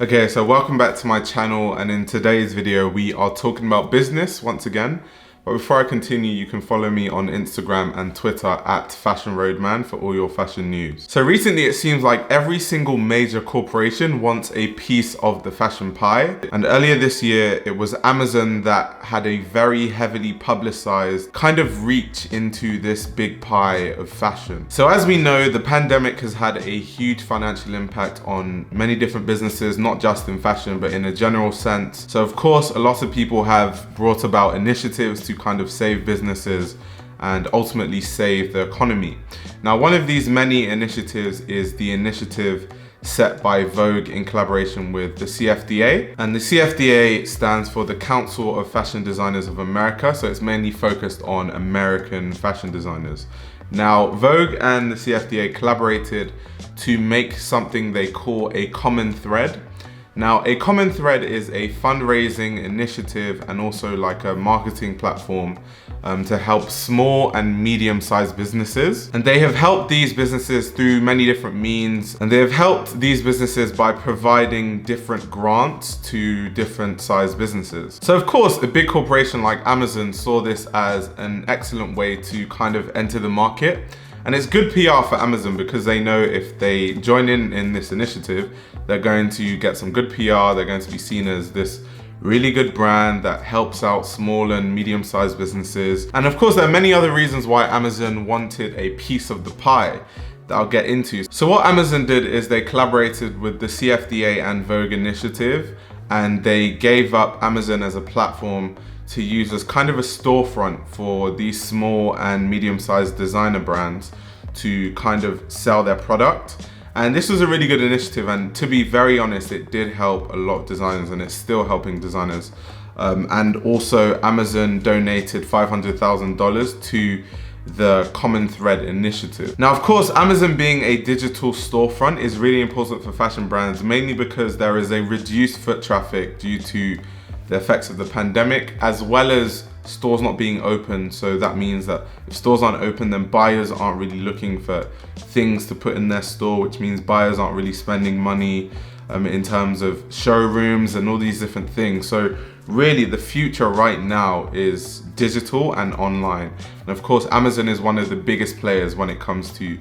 Okay, so welcome back to my channel, and in today's video we are talking about business once again. But before I continue, you can follow me on Instagram and Twitter at Fashion Roadman for all your fashion news. So recently it seems like every single major corporation wants a piece of the fashion pie. And earlier this year, it was Amazon that had a very heavily publicized kind of reach into this big pie of fashion. So as we know, the pandemic has had a huge financial impact on many different businesses, not just in fashion, but in a general sense. So of course, a lot of people have brought about initiatives to kind of save businesses and ultimately save the economy. Now, one of these many initiatives is the initiative set by Vogue in collaboration with the CFDA. And the CFDA stands for the Council of Fashion Designers of America, so it's mainly focused on American fashion designers. Now, Vogue and the CFDA collaborated to make something they call a common thread. Now, a common thread is a fundraising initiative and also like a marketing platform to help small and medium-sized businesses. And they have helped these businesses through many different means. And they have helped these businesses by providing different grants to different sized businesses. So of course, a big corporation like Amazon saw this as an excellent way to kind of enter the market. And it's good PR for Amazon because they know if they join in this initiative, they're going to get some good PR. They're going to be seen as this really good brand that helps out small and medium-sized businesses. And of course, there are many other reasons why Amazon wanted a piece of the pie that I'll get into. So what Amazon did is they collaborated with the CFDA and Vogue initiative, and they gave up Amazon as a platform to use as kind of a storefront for these small and medium-sized designer brands to kind of sell their product. And this was a really good initiative, and to be very honest, it did help a lot of designers, and it's still helping designers. And also Amazon donated $500,000 to the Common Thread initiative. Now, of course, Amazon being a digital storefront is really important for fashion brands, mainly because there is a reduced foot traffic due to the effects of the pandemic, as well as stores not being open. So that means that if stores aren't open, then buyers aren't really looking for things to put in their store, which means buyers aren't really spending money in terms of showrooms and all these different things. So really the future right now is digital and online. And of course, Amazon is one of the biggest players when it comes to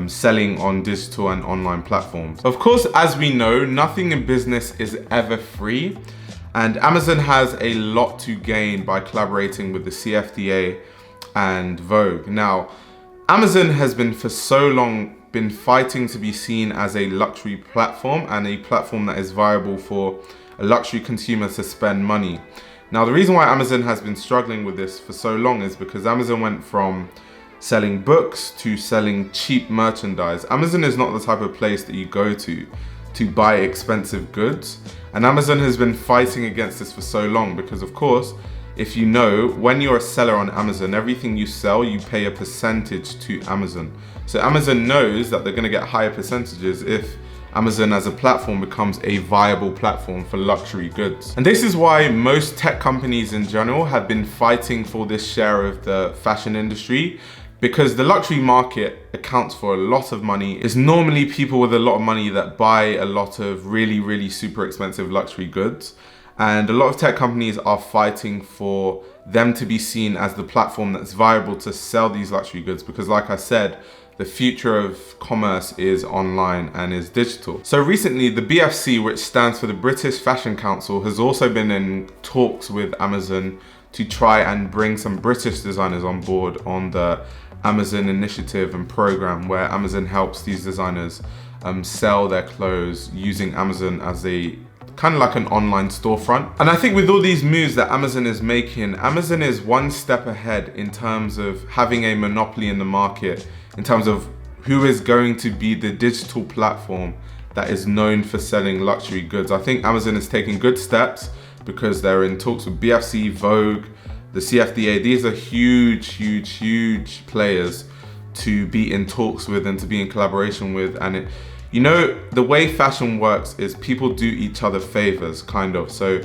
selling on digital and online platforms. Of course, as we know, nothing in business is ever free. And Amazon has a lot to gain by collaborating with the CFDA and Vogue. Now, Amazon has been for so long been fighting to be seen as a luxury platform and a platform that is viable for a luxury consumer to spend money. Now, the reason why Amazon has been struggling with this for so long is because Amazon went from selling books to selling cheap merchandise. Amazon is not the type of place that you go to buy expensive goods. And Amazon has been fighting against this for so long because, of course, if you know, when you're a seller on Amazon, everything you sell, you pay a percentage to Amazon. So Amazon knows that they're going to get higher percentages if Amazon as a platform becomes a viable platform for luxury goods. And this is why most tech companies in general have been fighting for this share of the fashion industry, because the luxury market accounts for a lot of money. It's normally people with a lot of money that buy a lot of really, really super expensive luxury goods. And a lot of tech companies are fighting for them to be seen as the platform that's viable to sell these luxury goods. Because like I said, the future of commerce is online and is digital. So recently, the BFC, which stands for the British Fashion Council, has also been in talks with Amazon to try and bring some British designers on board on the Amazon initiative and program, where Amazon helps these designers sell their clothes using Amazon as a kind of like an online storefront. And I think with all these moves that Amazon is making, Amazon is one step ahead in terms of having a monopoly in the market, in terms of who is going to be the digital platform that is known for selling luxury goods. I think Amazon is taking good steps because they're in talks with BFC, Vogue, the CFDA. These are huge, huge, huge players to be in talks with and to be in collaboration with. And you know, the way fashion works is people do each other favors, kind of. So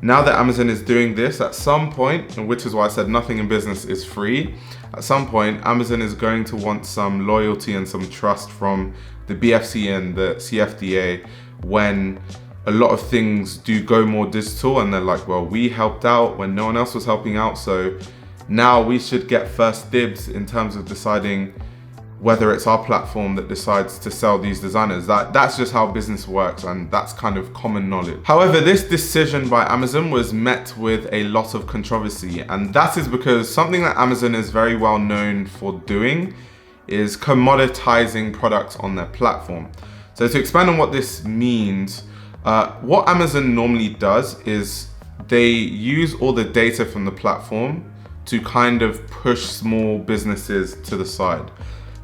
now that Amazon is doing this, at some point, and which is why I said nothing in business is free, at some point, Amazon is going to want some loyalty and some trust from the BFC and the CFDA when a lot of things do go more digital, and they're like, well, we helped out when no one else was helping out, so now we should get first dibs in terms of deciding whether it's our platform that decides to sell these designers. That's just how business works, and that's kind of common knowledge. However, this decision by Amazon was met with a lot of controversy, and that is because something that Amazon is very well known for doing is commoditizing products on their platform. So to expand on what this means, what Amazon normally does is they use all the data from the platform to kind of push small businesses to the side.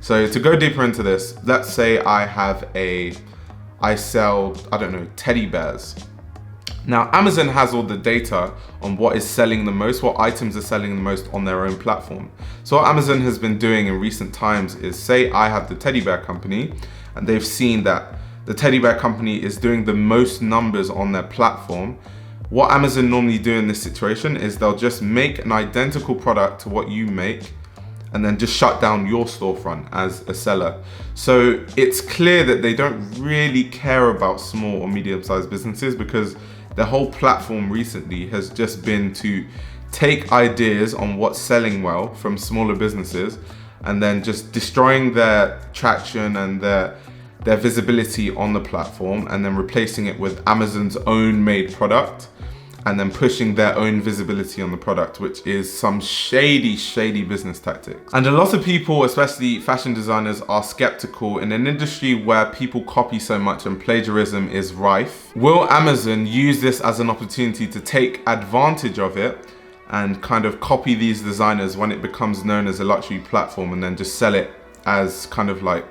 So to go deeper into this, let's say I sell, I don't know, teddy bears. Now, Amazon has all the data on what is selling the most, what items are selling the most on their own platform. So what Amazon has been doing in recent times is, say I have the teddy bear company, and they've seen that the teddy bear company is doing the most numbers on their platform. What Amazon normally do in this situation is they'll just make an identical product to what you make, and then just shut down your storefront as a seller. So it's clear that they don't really care about small or medium-sized businesses, because their whole platform recently has just been to take ideas on what's selling well from smaller businesses and then just destroying their traction and their visibility on the platform, and then replacing it with Amazon's own made product, and then pushing their own visibility on the product, which is some shady business tactics. And a lot of people, especially fashion designers, are skeptical in an industry where people copy so much and plagiarism is rife. Will Amazon use this as an opportunity to take advantage of it and kind of copy these designers when it becomes known as a luxury platform, and then just sell it as kind of like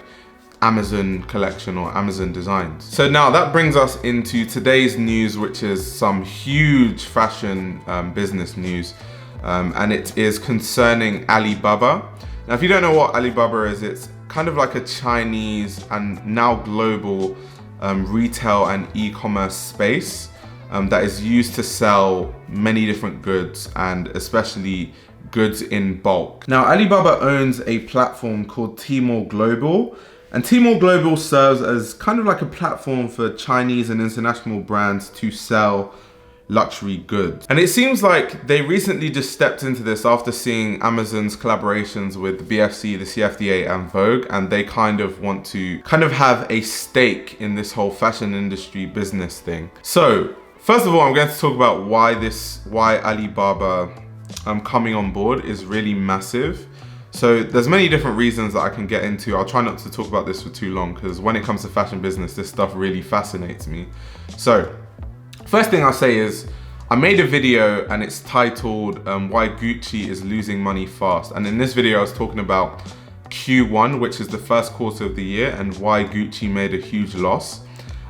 Amazon collection or Amazon designs? So now that brings us into today's news, which is some huge fashion business news, and it is concerning Alibaba. Now, if you don't know what Alibaba is, it's kind of like a Chinese and now global retail and e-commerce space that is used to sell many different goods, and especially goods in bulk. Now, Alibaba owns a platform called Tmore Global, and Tmore Global serves as kind of like a platform for Chinese and international brands to sell luxury goods. And it seems like they recently just stepped into this after seeing Amazon's collaborations with the BFC, the CFDA, and Vogue, and they kind of want to have a stake in this whole fashion industry business thing. So first of all, I'm going to talk about why Alibaba coming on board is really massive. So there's many different reasons that I can get into. I'll try not to talk about this for too long, because when it comes to fashion business, this stuff really fascinates me. So first thing I'll say is, I made a video and it's titled Why Gucci is Losing Money Fast. And in this video, I was talking about Q1, which is the first quarter of the year, and why Gucci made a huge loss.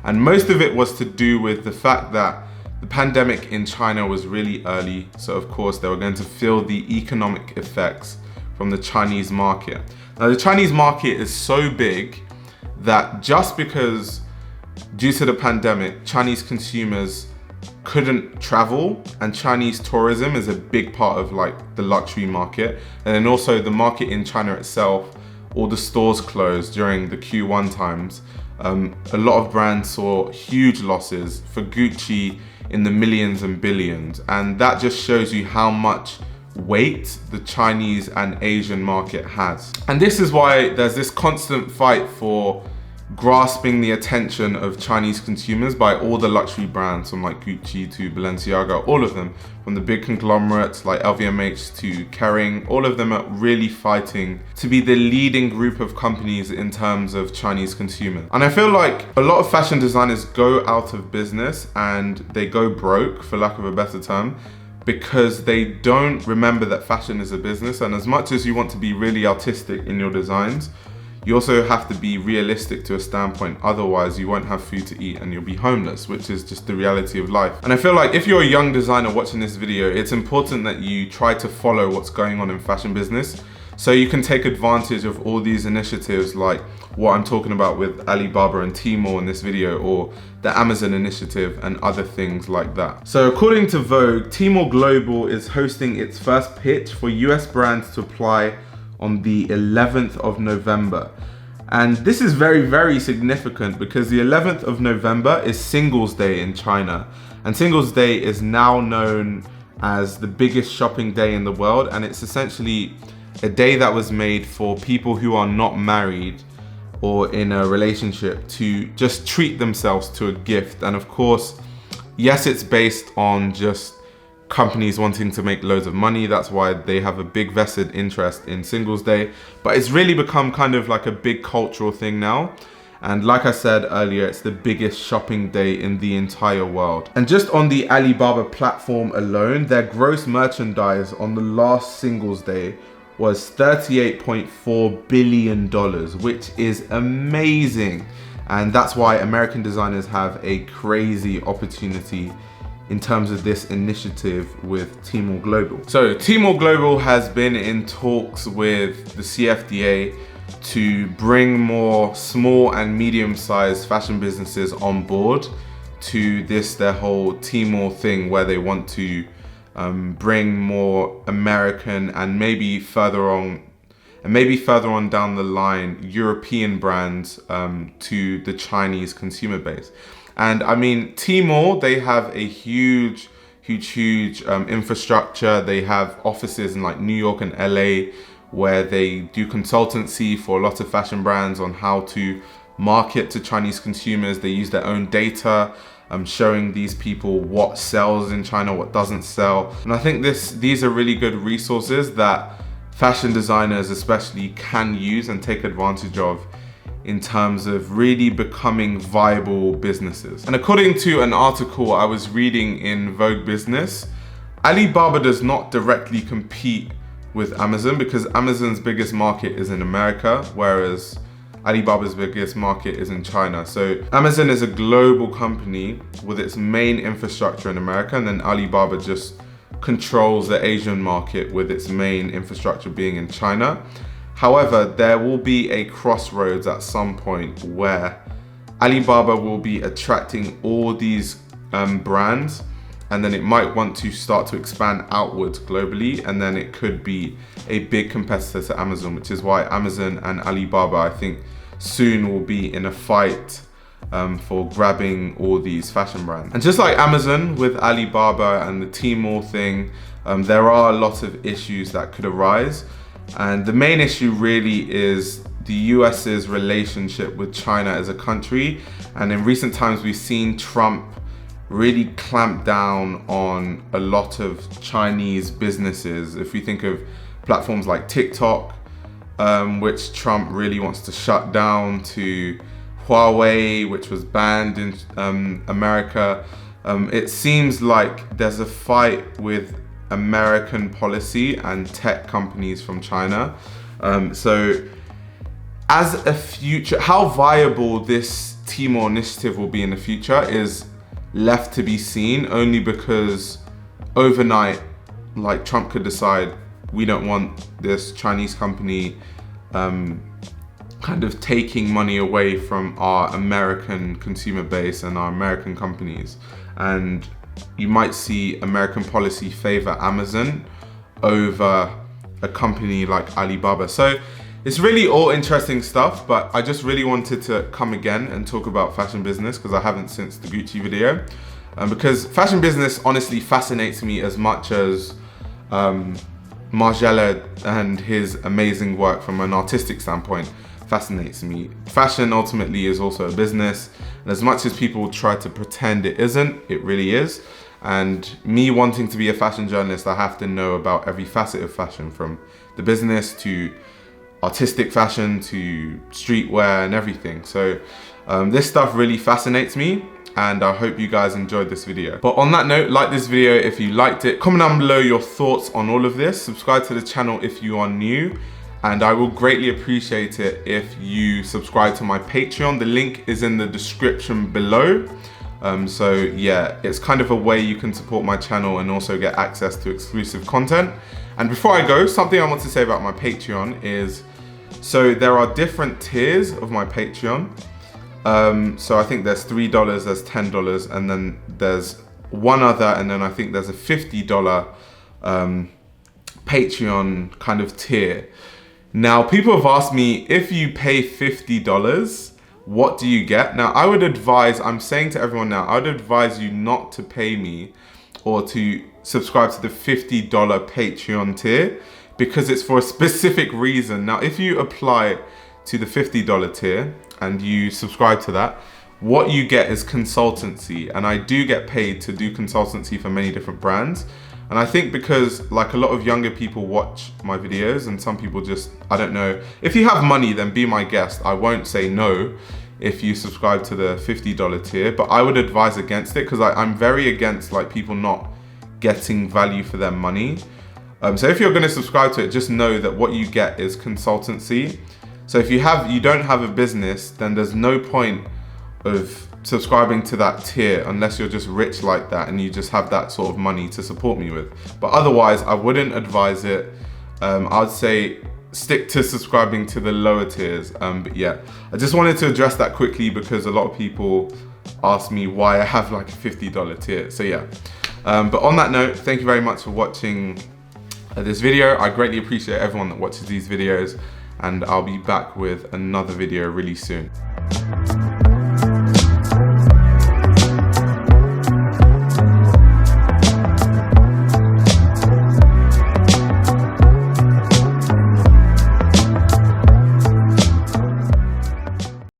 And most of it was to do with the fact that the pandemic in China was really early. So of course, they were going to feel the economic effects from the Chinese market. Now, the Chinese market is so big that just because due to the pandemic, Chinese consumers couldn't travel, and Chinese tourism is a big part of like the luxury market. And then also the market in China itself, all the stores closed during the Q1 times. A lot of brands saw huge losses, for Gucci in the millions and billions. And that just shows you how much weight the Chinese and Asian market has. And this is why there's this constant fight for grasping the attention of Chinese consumers by all the luxury brands, from like Gucci to Balenciaga, all of them, from the big conglomerates like LVMH to Kering, all of them are really fighting to be the leading group of companies in terms of Chinese consumers. And I feel like a lot of fashion designers go out of business and they go broke, for lack of a better term, because they don't remember that fashion is a business. And as much as you want to be really artistic in your designs, you also have to be realistic to a standpoint. Otherwise, you won't have food to eat and you'll be homeless, which is just the reality of life. And I feel like if you're a young designer watching this video, it's important that you try to follow what's going on in fashion business, so you can take advantage of all these initiatives like what I'm talking about with Alibaba and Tmore in this video, or the Amazon initiative and other things like that. So according to Vogue, Tmore Global is hosting its first pitch for US brands to apply on the 11th of November. And this is very, very significant because the 11th of November is Singles Day in China. And Singles Day is now known as the biggest shopping day in the world. And it's essentially a day that was made for people who are not married or in a relationship to just treat themselves to a gift. And of course, yes, it's based on just companies wanting to make loads of money. That's why they have a big vested interest in Singles Day. But it's really become kind of like a big cultural thing now. And like I said earlier, it's the biggest shopping day in the entire world. And just on the Alibaba platform alone, their gross merchandise on the last Singles Day was $38.4 billion, which is amazing. And that's why American designers have a crazy opportunity in terms of this initiative with Tmore Global. So Tmore Global has been in talks with the CFDA to bring more small and medium-sized fashion businesses on board to their whole Tmore thing, where they want to bring more American and maybe further on down the line European brands to the Chinese consumer base. And I mean, Tmore, they have a huge infrastructure. They have offices in like New York and LA where they do consultancy for a lot of fashion brands on how to market to Chinese consumers. They use their own data, showing these people what sells in China, what doesn't sell. And I think these are really good resources that fashion designers especially can use and take advantage of in terms of really becoming viable businesses. And according to an article I was reading in Vogue Business, Alibaba does not directly compete with Amazon because Amazon's biggest market is in America, whereas Alibaba's biggest market is in China. So Amazon is a global company with its main infrastructure in America, and then Alibaba just controls the Asian market with its main infrastructure being in China. However, there will be a crossroads at some point where Alibaba will be attracting all these brands, and then it might want to start to expand outwards globally, and then it could be a big competitor to Amazon, which is why Amazon and Alibaba, I think, soon will be in a fight for grabbing all these fashion brands. And just like Amazon with Alibaba and the Tmore thing, there are a lot of issues that could arise. And the main issue really is the US's relationship with China as a country. And in recent times, we've seen Trump really clamp down on a lot of Chinese businesses. If we think of platforms like TikTok, which Trump really wants to shut down, to Huawei, which was banned in America, it seems like there's a fight with American policy and tech companies from China. So as a future, how viable this Tmore initiative will be in the future is left to be seen, only because overnight, like, Trump could decide we don't want this Chinese company kind of taking money away from our American consumer base and our American companies. And you might see American policy favor Amazon over a company like Alibaba. So it's really all interesting stuff, but I just really wanted to come again and talk about fashion business because I haven't since the Gucci video. Because fashion business honestly fascinates me as much as Margiela and his amazing work from an artistic standpoint fascinates me. Fashion ultimately is also a business, and as much as people try to pretend it isn't, it really is. And me wanting to be a fashion journalist, I have to know about every facet of fashion, from the business to artistic fashion to streetwear and everything. So this stuff really fascinates me, and I hope you guys enjoyed this video. But on that note, like this video if you liked it, comment down below your thoughts on all of this, subscribe to the channel if you are new, and I will greatly appreciate it if you subscribe to my Patreon. The link is in the description below. So yeah, it's kind of a way you can support my channel and also get access to exclusive content. And before I go, something I want to say about my Patreon is, so there are different tiers of my Patreon. So I think there's $3, there's $10, and then there's one other, and then I think there's a $50 Patreon kind of tier. Now, people have asked me, if you pay $50, what do you get? Now, I'm saying to everyone now, I would advise you not to pay me or to subscribe to the $50 Patreon tier, because it's for a specific reason. Now, if you apply to the $50 tier and you subscribe to that, what you get is consultancy, and I do get paid to do consultancy for many different brands. And I think because like a lot of younger people watch my videos, and some people just, I don't know, if you have money, then be my guest. I won't say no if you subscribe to the $50 tier, but I would advise against it, because I'm very against like people not getting value for their money. So if you're going to subscribe to it, just know that what you get is consultancy. So if you don't have a business, then there's no point of subscribing to that tier unless you're just rich like that and you just have that sort of money to support me with. But otherwise, I wouldn't advise it. I'd say stick to subscribing to the lower tiers. But yeah, I just wanted to address that quickly because a lot of people ask me why I have like a $50 tier. So yeah, but on that note, thank you very much for watching this video. I greatly appreciate everyone that watches these videos, and I'll be back with another video really soon.